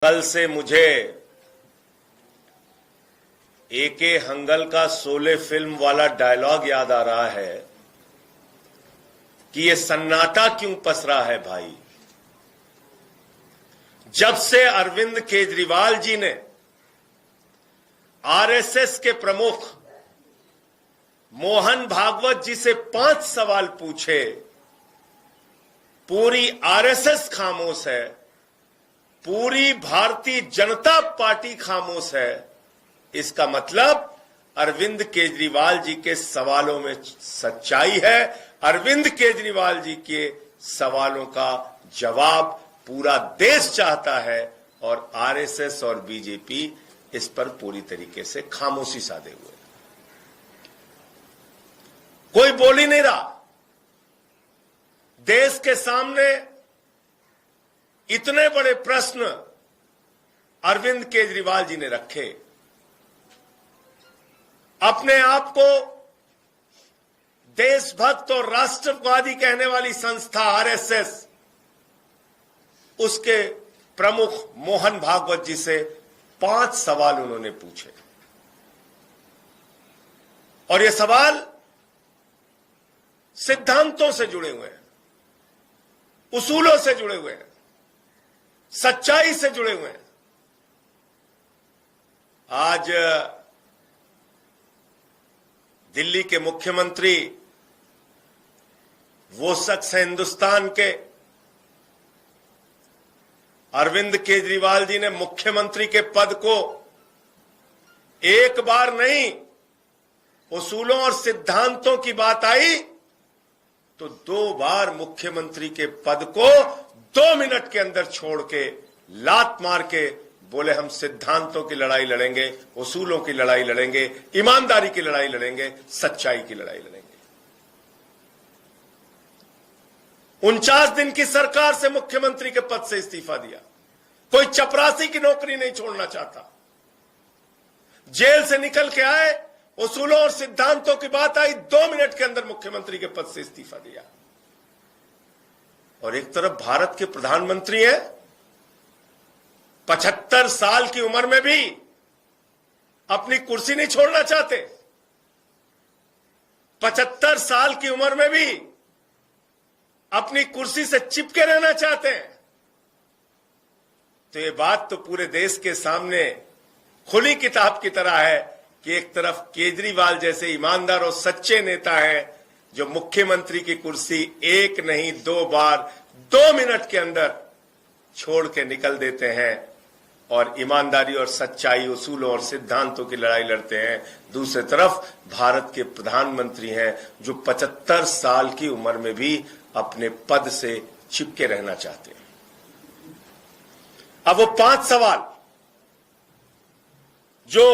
कल से मुझे एके हंगल का शोले फिल्म वाला डायलॉग याद आ रहा है कि ये सन्नाटा क्यों पसरा है भाई। जब से अरविंद केजरीवाल जी ने आरएसएस के प्रमुख मोहन भागवत जी से 5 सवाल पूछे, पूरी आरएसएस खामोश है, पूरी भारतीय जनता पार्टी खामोश है। इसका मतलब अरविंद केजरीवाल जी के सवालों में सच्चाई है। अरविंद केजरीवाल जी के सवालों का जवाब पूरा देश चाहता है और आरएसएस और बीजेपी इस पर पूरी तरीके से खामोशी साधे हुए। कोई बोल ही नहीं रहा। देश के सामने इतने बड़े प्रश्न अरविंद केजरीवाल जी ने रखे। अपने आप को देशभक्त और राष्ट्रवादी कहने वाली संस्था आरएसएस, उसके प्रमुख मोहन भागवत जी से 5 सवाल उन्होंने पूछे और ये सवाल सिद्धांतों से जुड़े हुए हैं, उसूलों से जुड़े हुए हैं, सच्चाई से जुड़े हुए हैं। आज दिल्ली के मुख्यमंत्री वो शख्स है हिंदुस्तान के, अरविंद केजरीवाल जी ने मुख्यमंत्री के पद को एक बार नहीं, उसूलों और सिद्धांतों की बात आई तो 2 बार मुख्यमंत्री के पद को 2 मिनट के अंदर छोड़ के लात मार के बोले हम सिद्धांतों की लड़ाई लड़ेंगे, उसूलों की लड़ाई लड़ेंगे, ईमानदारी की लड़ाई लड़ेंगे, सच्चाई की लड़ाई लड़ेंगे। 49 दिन की सरकार से मुख्यमंत्री के पद से इस्तीफा दिया। कोई चपरासी की नौकरी नहीं छोड़ना चाहता। जेल से निकल के आए, उसूलों और सिद्धांतों की बात आई, 2 मिनट के अंदर मुख्यमंत्री के पद से इस्तीफा दिया। और एक तरफ भारत के प्रधानमंत्री हैं, 75 साल की उम्र में भी अपनी कुर्सी नहीं छोड़ना चाहते। 75 साल की उम्र में भी अपनी कुर्सी से चिपके रहना चाहते हैं। तो ये बात तो पूरे देश के सामने खुली किताब की तरह है कि एक तरफ केजरीवाल जैसे ईमानदार और सच्चे नेता हैं जो मुख्यमंत्री की कुर्सी 1 नहीं 2 बार 2 मिनट के अंदर छोड़ के निकल देते हैं और ईमानदारी और सच्चाई, उसूलों और सिद्धांतों की लड़ाई लड़ते हैं। दूसरी तरफ भारत के प्रधानमंत्री हैं जो 75 साल की उम्र में भी अपने पद से चिपके रहना चाहते हैं। अब वो 5 सवाल जो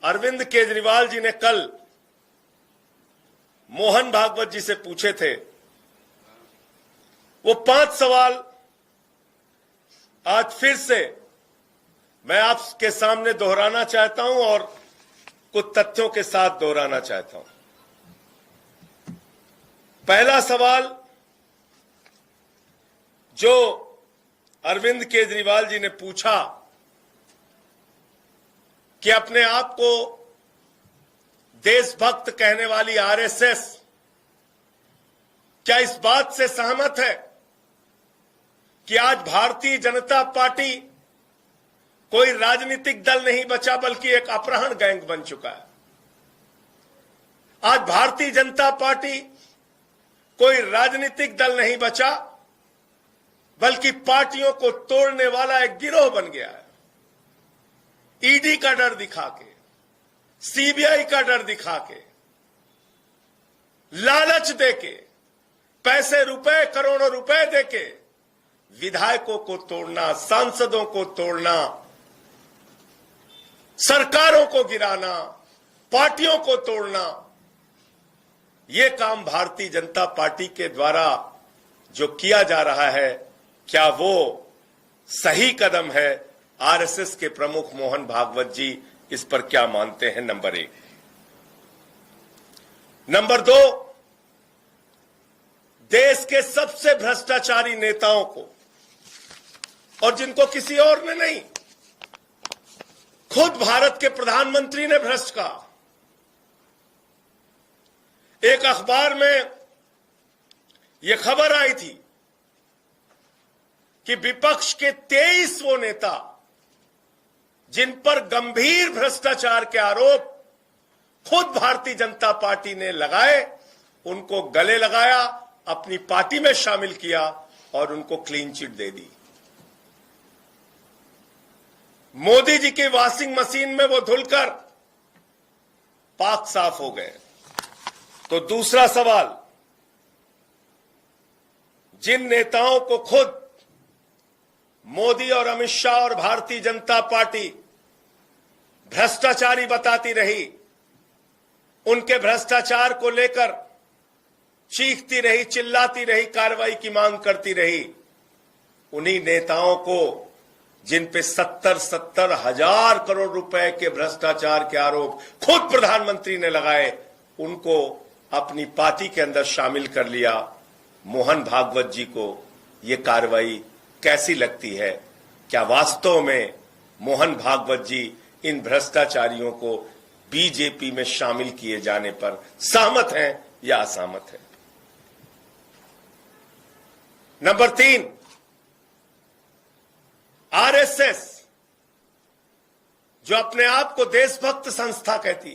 अरविंद केजरीवाल जी ने कल मोहन भागवत जी से पूछे थे, वो 5 सवाल आज फिर से मैं आपके सामने दोहराना चाहता हूं और कुछ तथ्यों के साथ दोहराना चाहता हूं। पहला सवाल जो अरविंद केजरीवाल जी ने पूछा कि अपने आप को देशभक्त कहने वाली आरएसएस क्या इस बात से सहमत है कि आज भारतीय जनता पार्टी कोई राजनीतिक दल नहीं बचा बल्कि एक अपहरण गैंग बन चुका है। आज भारतीय जनता पार्टी कोई राजनीतिक दल नहीं बचा बल्कि पार्टियों को तोड़ने वाला एक गिरोह बन गया है। ईडी का डर दिखा के, सीबीआई का डर दिखा के, लालच देके, पैसे रुपए करोड़ों रुपए देके विधायकों को तोड़ना, सांसदों को तोड़ना, सरकारों को गिराना, पार्टियों को तोड़ना, यह काम भारतीय जनता पार्टी के द्वारा जो किया जा रहा है, क्या वो सही कदम है? आरएसएस के प्रमुख मोहन भागवत जी इस पर क्या मानते हैं? नंबर 1। नंबर 2, देश के सबसे भ्रष्टाचारी नेताओं को और जिनको किसी और ने नहीं। खुद भारत के प्रधानमंत्री ने भ्रष्ट कहा। एक अखबार में यह खबर आई थी कि विपक्ष के 23 वो नेता जिन पर गंभीर भ्रष्टाचार के आरोप खुद भारतीय जनता पार्टी ने लगाए, उनको गले लगाया, अपनी पार्टी में शामिल किया और उनको क्लीन चिट दे दी। मोदी जी की वॉशिंग मशीन में वो धुलकर पाक साफ हो गए। तो दूसरा सवाल, जिन नेताओं को खुद मोदी और अमित शाह और भारतीय जनता पार्टी भ्रष्टाचारी बताती रही, उनके भ्रष्टाचार को लेकर चीखती रही, चिल्लाती रही, कार्रवाई की मांग करती रही, उन्हीं नेताओं को जिन पे 70 हजार करोड़ रुपए के भ्रष्टाचार के आरोप खुद प्रधानमंत्री ने लगाए, उनको अपनी पार्टी के अंदर शामिल कर लिया। मोहन भागवत जी को ये कार्रवाई कैसी लगती है? क्या वास्तव में मोहन भागवत जी इन भ्रष्टाचारियों को बीजेपी में शामिल किए जाने पर सहमत हैं या असहमत हैं? नंबर 3, आरएसएस जो अपने आप को देशभक्त संस्था कहती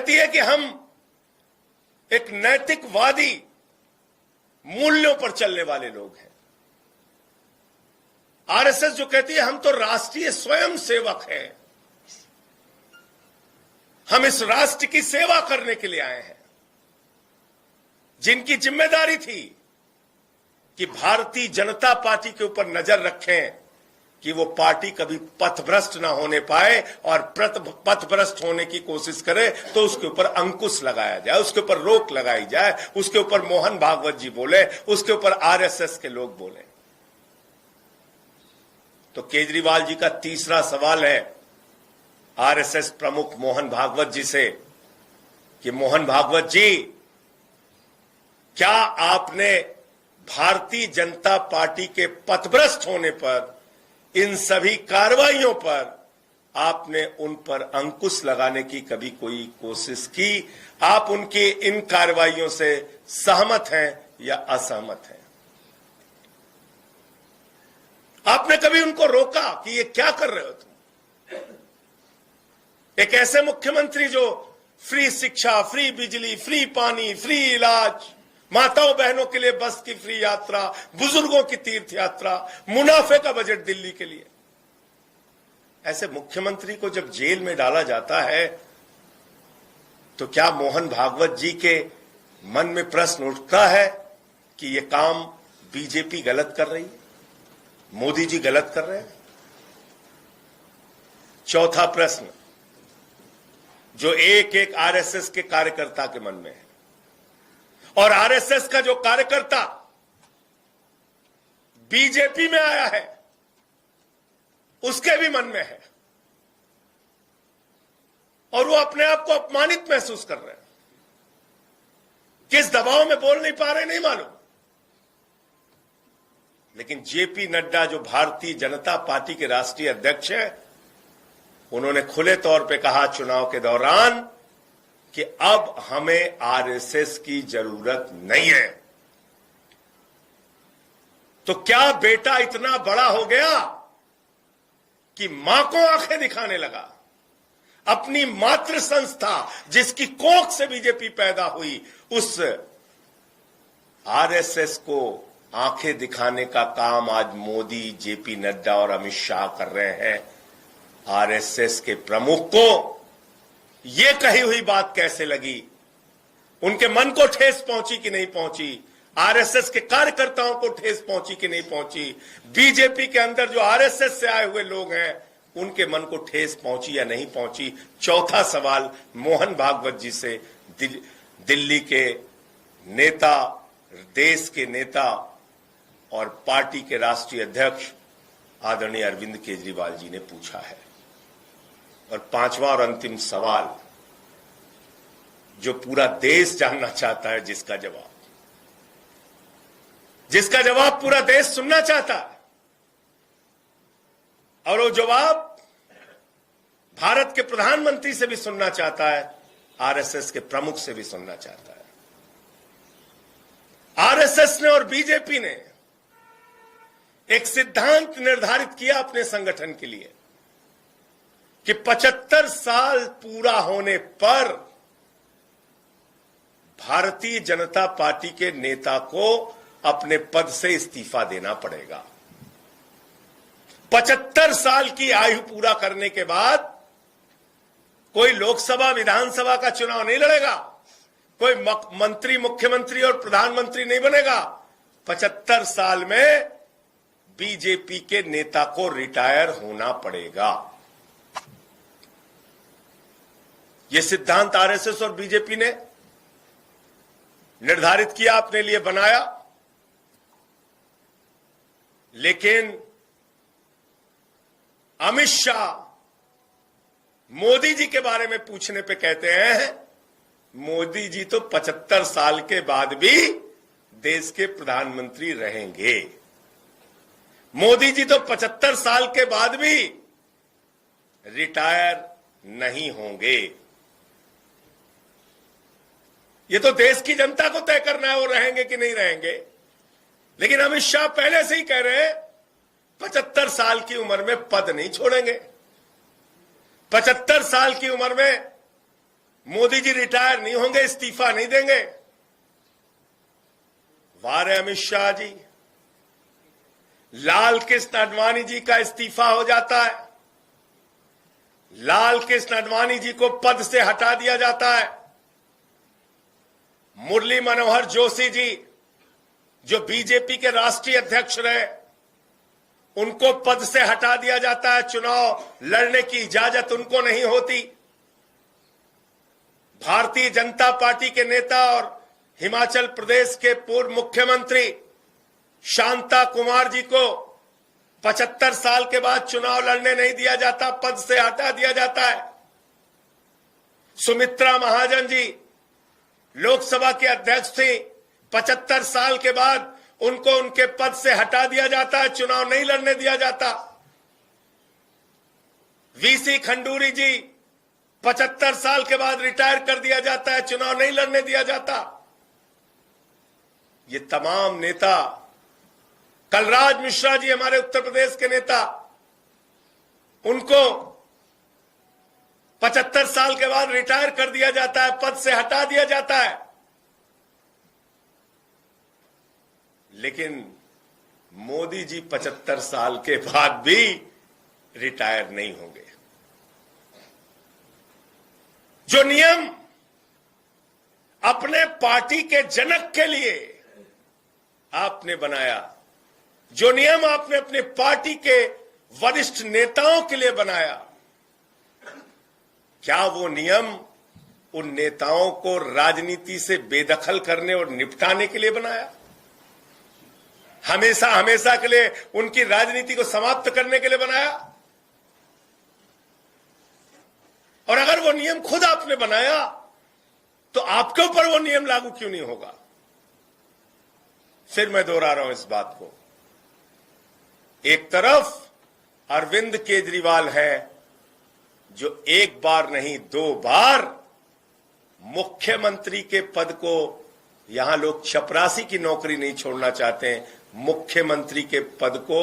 है कि हम एक नैतिकवादी मूल्यों पर चलने वाले लोग हैं। आरएसएस जो कहती है हम तो राष्ट्रीय स्वयंसेवक हैं, हम इस राष्ट्र की सेवा करने के लिए आए हैं, जिनकी जिम्मेदारी थी कि भारतीय जनता पार्टी के ऊपर नजर रखें कि वो पार्टी कभी पथभ्रष्ट ना होने पाए, और पथभ्रष्ट होने की कोशिश करे तो उसके ऊपर अंकुश लगाया जाए, उसके ऊपर रोक लगाई जाए, उसके ऊपर मोहन भागवत जी बोले, उसके ऊपर आरएसएस के लोग बोले। तो केजरीवाल जी का तीसरा सवाल है आरएसएस प्रमुख मोहन भागवत जी से कि मोहन भागवत जी, क्या आपने भारतीय जनता पार्टी के पथभ्रष्ट होने पर, इन सभी कार्रवाइयों पर आपने उन पर अंकुश लगाने की कभी कोई कोशिश की? आप उनकी इन कार्रवाइयों से सहमत हैं या असहमत हैं? आपने कभी उनको रोका कि ये क्या कर रहे हो तुम? एक ऐसे मुख्यमंत्री जो फ्री शिक्षा, फ्री बिजली, फ्री पानी, फ्री इलाज, माताओं बहनों के लिए बस की फ्री यात्रा, बुजुर्गों की तीर्थ यात्रा, मुनाफे का बजट दिल्ली के लिए, ऐसे मुख्यमंत्री को जब जेल में डाला जाता है तो क्या मोहन भागवत जी के मन में प्रश्न उठता है कि ये काम बीजेपी गलत कर रही है, मोदी जी गलत कर रहे हैं? चौथा प्रश्न जो एक आरएसएस के कार्यकर्ता के मन में है, और आरएसएस का जो कार्यकर्ता बीजेपी में आया है उसके भी मन में है, और वो अपने आप को अपमानित महसूस कर रहे हैं। किस दबाव में बोल नहीं पा रहे नहीं मालूम, लेकिन जेपी नड्डा जो भारतीय जनता पार्टी के राष्ट्रीय अध्यक्ष हैं, उन्होंने खुले तौर पे कहा चुनाव के दौरान कि अब हमें आरएसएस की जरूरत नहीं है। तो क्या बेटा इतना बड़ा हो गया कि मां को आंखें दिखाने लगा? अपनी मातृ संस्था जिसकी कोख से बीजेपी पैदा हुई, उस आरएसएस को आंखें दिखाने का काम आज मोदी, जेपी नड्डा और अमित शाह कर रहे हैं। आरएसएस के प्रमुख को ये कही हुई बात कैसे लगी? उनके मन को ठेस पहुंची कि नहीं पहुंची? आरएसएस के कार्यकर्ताओं को ठेस पहुंची कि नहीं पहुंची? बीजेपी के अंदर जो आरएसएस से आए हुए लोग हैं, उनके मन को ठेस पहुंची या नहीं पहुंची? चौथा सवाल मोहन भागवत जी से दिल्ली के नेता, देश के नेता और पार्टी के राष्ट्रीय अध्यक्ष आदरणीय अरविंद केजरीवाल जी ने पूछा है। और पांचवा और अंतिम सवाल जो पूरा देश जानना चाहता है, जिसका जवाब पूरा देश सुनना चाहता है, और वो जवाब भारत के प्रधानमंत्री से भी सुनना चाहता है, आरएसएस के प्रमुख से भी सुनना चाहता है। आरएसएस ने और बीजेपी ने एक सिद्धांत निर्धारित किया अपने संगठन के लिए कि 75 साल पूरा होने पर भारतीय जनता पार्टी के नेता को अपने पद से इस्तीफा देना पड़ेगा। 75 साल की आयु पूरा करने के बाद कोई लोकसभा विधानसभा का चुनाव नहीं लड़ेगा, कोई मंत्री मुख्यमंत्री और प्रधानमंत्री नहीं बनेगा। 75 साल में बीजेपी के नेता को रिटायर होना पड़ेगा। यह सिद्धांत आरएसएस और बीजेपी ने निर्धारित किया, अपने लिए बनाया। लेकिन अमित शाह मोदी जी के बारे में पूछने पे कहते हैं, मोदी जी तो 75 साल के बाद भी देश के प्रधानमंत्री रहेंगे। मोदी जी तो 75 साल के बाद भी रिटायर नहीं होंगे। ये तो देश की जनता को तय करना है वो रहेंगे कि नहीं रहेंगे। लेकिन अमित शाह पहले से ही कह रहे हैं 75 साल की उम्र में पद नहीं छोड़ेंगे। 75 साल की उम्र में मोदी जी रिटायर नहीं होंगे, इस्तीफा नहीं देंगे। वाह अमित शाह जी, लाल कृष्ण आडवाणी जी का इस्तीफा हो जाता है, लाल कृष्ण आडवाणी जी को पद से हटा दिया जाता है। मुरली मनोहर जोशी जी जो बीजेपी के राष्ट्रीय अध्यक्ष रहे, उनको पद से हटा दिया जाता है, चुनाव लड़ने की इजाजत उनको नहीं होती। भारतीय जनता पार्टी के नेता और हिमाचल प्रदेश के पूर्व मुख्यमंत्री शांता कुमार जी को 75 साल के बाद चुनाव लड़ने नहीं दिया जाता, पद से हटा दिया जाता है। सुमित्रा महाजन जी लोकसभा के अध्यक्ष थी, 75 साल के बाद उनको उनके पद से हटा दिया जाता है, चुनाव नहीं लड़ने दिया जाता। वीसी खंडूरी जी 75 साल के बाद रिटायर कर दिया जाता है, चुनाव नहीं लड़ने दिया जाता। ये तमाम नेता, कलराज मिश्रा जी हमारे उत्तर प्रदेश के नेता, उनको 75 साल के बाद रिटायर कर दिया जाता है, पद से हटा दिया जाता है। लेकिन मोदी जी 75 साल के बाद भी रिटायर नहीं होंगे। जो नियम अपने पार्टी के जनक के लिए आपने बनाया, जो नियम आपने अपने पार्टी के वरिष्ठ नेताओं के लिए बनाया, क्या वो नियम उन नेताओं को राजनीति से बेदखल करने और निपटाने के लिए बनाया? हमेशा हमेशा के लिए उनकी राजनीति को समाप्त करने के लिए बनाया? और अगर वो नियम खुद आपने बनाया तो आपके ऊपर वो नियम लागू क्यों नहीं होगा? फिर मैं दोहरा रहा हूं इस बात को। एक तरफ अरविंद केजरीवाल है जो एक बार नहीं 2 बार मुख्यमंत्री के पद को, यहां लोग चपरासी की नौकरी नहीं छोड़ना चाहते हैं, मुख्यमंत्री के पद को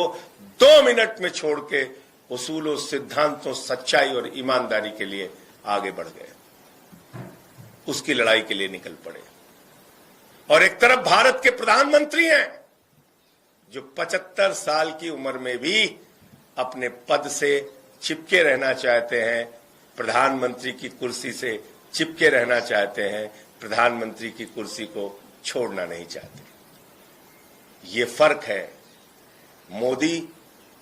2 मिनट में छोड़ के उसूलों, सिद्धांतों, सच्चाई और ईमानदारी के लिए आगे बढ़ गए, उसकी लड़ाई के लिए निकल पड़े। और एक तरफ भारत के प्रधानमंत्री हैं जो 75 साल की उम्र में भी अपने पद से चिपके रहना चाहते हैं, प्रधानमंत्री की कुर्सी से चिपके रहना चाहते हैं, प्रधानमंत्री की कुर्सी को छोड़ना नहीं चाहते। ये फर्क है मोदी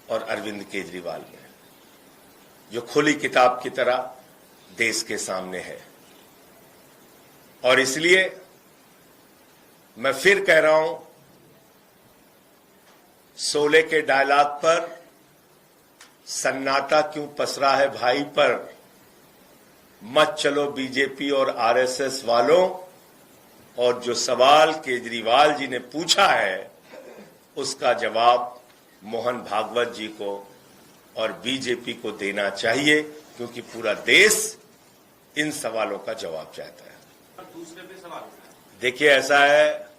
और अरविंद केजरीवाल में, जो खुली किताब की तरह देश के सामने है। और इसलिए मैं फिर कह रहा हूं, शोले के डायलॉग पर सन्नाटा क्यों पसरा है भाई पर, मत चलो बीजेपी और आरएसएस वालों। और जो सवाल केजरीवाल जी ने पूछा है उसका जवाब मोहन भागवत जी को और बीजेपी को देना चाहिए, क्योंकि पूरा देश इन सवालों का जवाब चाहता है। दूसरे पे सवाल देखिए, ऐसा है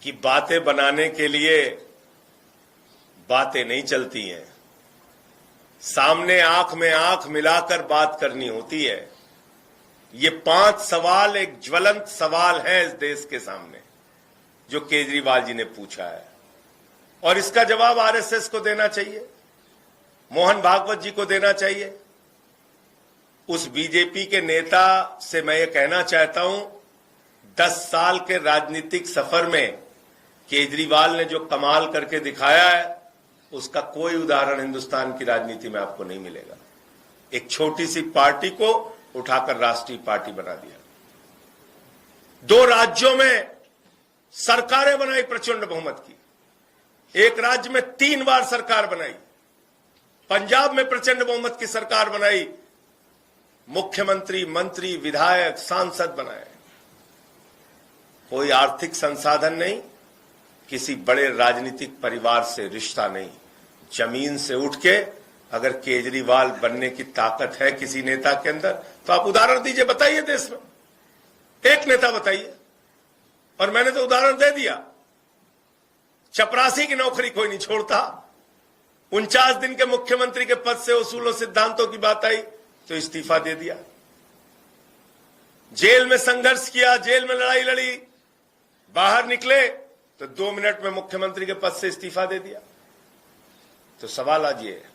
कि बातें बनाने के लिए बातें नहीं चलती हैं, सामने आंख में आंख मिलाकर बात करनी होती है। ये 5 सवाल एक ज्वलंत सवाल है इस देश के सामने जो केजरीवाल जी ने पूछा है, और इसका जवाब आरएसएस को देना चाहिए, मोहन भागवत जी को देना चाहिए। उस बीजेपी के नेता से मैं ये कहना चाहता हूं, 10 साल के राजनीतिक सफर में केजरीवाल ने जो कमाल करके दिखाया है, उसका कोई उदाहरण हिंदुस्तान की राजनीति में आपको नहीं मिलेगा। एक छोटी सी पार्टी को उठाकर राष्ट्रीय पार्टी बना दिया, 2 राज्यों में सरकारें बनाई प्रचंड बहुमत की, एक राज्य में 3 बार सरकार बनाई, पंजाब में प्रचंड बहुमत की सरकार बनाई, मुख्यमंत्री, मंत्री, विधायक, सांसद बनाए। कोई आर्थिक संसाधन नहीं, किसी बड़े राजनीतिक परिवार से रिश्ता नहीं, जमीन से उठ के अगर केजरीवाल बनने की ताकत है किसी नेता के अंदर, तो आप उदाहरण दीजिए, बताइए देश में एक नेता बताइए। और मैंने तो उदाहरण दे दिया, चपरासी की नौकरी कोई नहीं छोड़ता, 49 दिन के मुख्यमंत्री के पद से उसूलों सिद्धांतों की बात आई तो इस्तीफा दे दिया, जेल में संघर्ष किया, जेल में लड़ाई लड़ी, बाहर निकले तो 2 मिनट में मुख्यमंत्री के पद से इस्तीफा दे दिया। तो सवाल आज ये है।